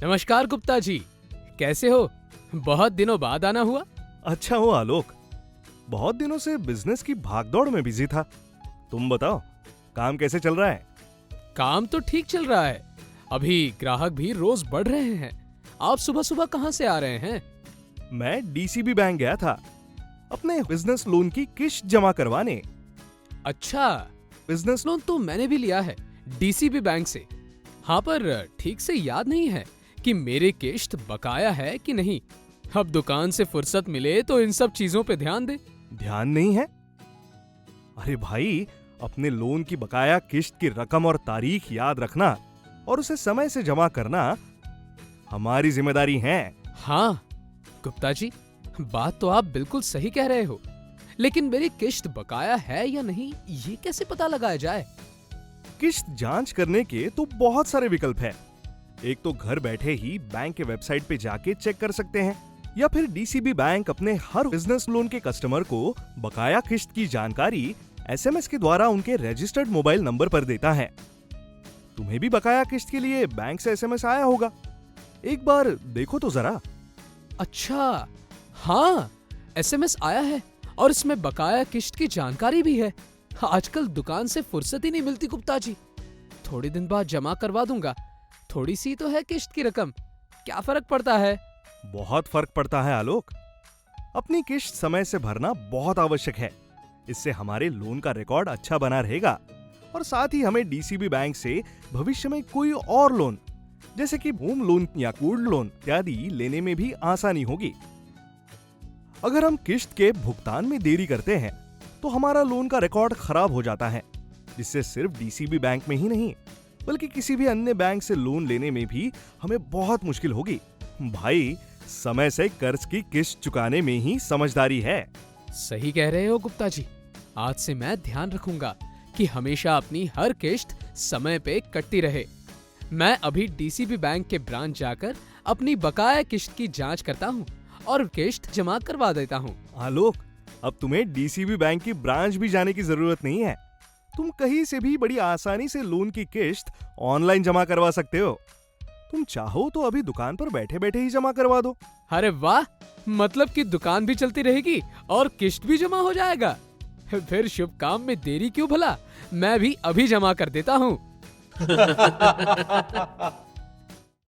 नमस्कार गुप्ता जी, कैसे हो? बहुत दिनों बाद आना हुआ। अच्छा हो आलोक। बहुत दिनों से बिजनेस की भागदौड़ में बिजी था। तुम बताओ, काम कैसे चल रहा है? काम तो ठीक चल रहा है। अभी ग्राहक भी रोज बढ़ रहे हैं। आप सुबह सुबह कहाँ से आ रहे हैं? मैं डीसीबी बैंक गया था अपने बिजनेस लोन की किस्त जमा करवाने। अच्छा, बिजनेस लोन तो मैंने भी लिया है डीसीबी बैंक से। हाँ, पर ठीक से याद नहीं है कि मेरी किश्त बकाया है कि नहीं। अब दुकान से फुर्सत मिले तो इन सब चीजों पे ध्यान दे। ध्यान नहीं है? अरे भाई, अपने लोन की बकाया किस्त की रकम और तारीख याद रखना और उसे समय से जमा करना हमारी जिम्मेदारी है। हाँ गुप्ता जी, बात तो आप बिल्कुल सही कह रहे हो, लेकिन मेरी किश्त बकाया है या नहीं ये कैसे पता लगाया जाए? किस्त जांच करने के तो बहुत सारे विकल्प हैं। एक तो घर बैठे ही बैंक के वेबसाइट पे जाके चेक कर सकते हैं, या फिर डीसीबी बैंक अपने हर बिजनेस लोन के कस्टमर को बकाया किस्त की जानकारी एसएमएस के द्वारा उनके रजिस्टर्ड मोबाइल नंबर पर देता है। तुम्हें भी बकाया किस्त के लिए बैंक से एसएमएस आया होगा, एक बार देखो तो जरा। अच्छा, हाँ, एसएमएस आया है और इसमें बकाया किश्त की जानकारी भी है। आजकल दुकान से फुर्सत ही नहीं मिलती गुप्ता जी। थोड़े दिन बाद जमा करवा दूंगा। थोड़ी सी तो है किश्त की रकम, क्या फर्क पड़ता है? बहुत फर्क पड़ता है आलोक। अपनी किस्त समय से भरना बहुत आवश्यक है। इससे हमारे लोन का रिकॉर्ड अच्छा बना रहेगा और साथ ही हमें डीसीबी बैंक से भविष्य में कोई और लोन जैसे कि होम लोन या गोल्ड लोन इत्यादि लेने में भी आसानी होगी। अगर हम किस्त के भुगतान में देरी करते हैं तो हमारा लोन का रिकॉर्ड खराब हो जाता है, जिससे सिर्फ डीसीबी बैंक में ही नहीं बल्कि किसी भी अन्य बैंक से लोन लेने में भी हमें बहुत मुश्किल होगी। भाई, समय से कर्ज की किस्त चुकाने में ही समझदारी है। सही कह रहे हो गुप्ता जी। आज से मैं ध्यान रखूंगा कि हमेशा अपनी हर किश्त समय पे कटती रहे। मैं अभी डीसीबी बैंक के ब्रांच जाकर अपनी बकाया किश्त की जांच करता हूँ और किश्त जमा करवा देता हूँ। आलोक, अब तुम्हें डीसीबी बैंक की ब्रांच भी जाने की जरूरत नहीं है। तुम कहीं से भी बड़ी आसानी से लोन की किस्त ऑनलाइन जमा करवा सकते हो। तुम चाहो तो अभी दुकान पर बैठे बैठे ही जमा करवा दो। अरे वाह, मतलब कि दुकान भी चलती रहेगी और किश्त भी जमा हो जाएगा। फिर शुभ काम में देरी क्यों भला, मैं भी अभी जमा कर देता हूँ।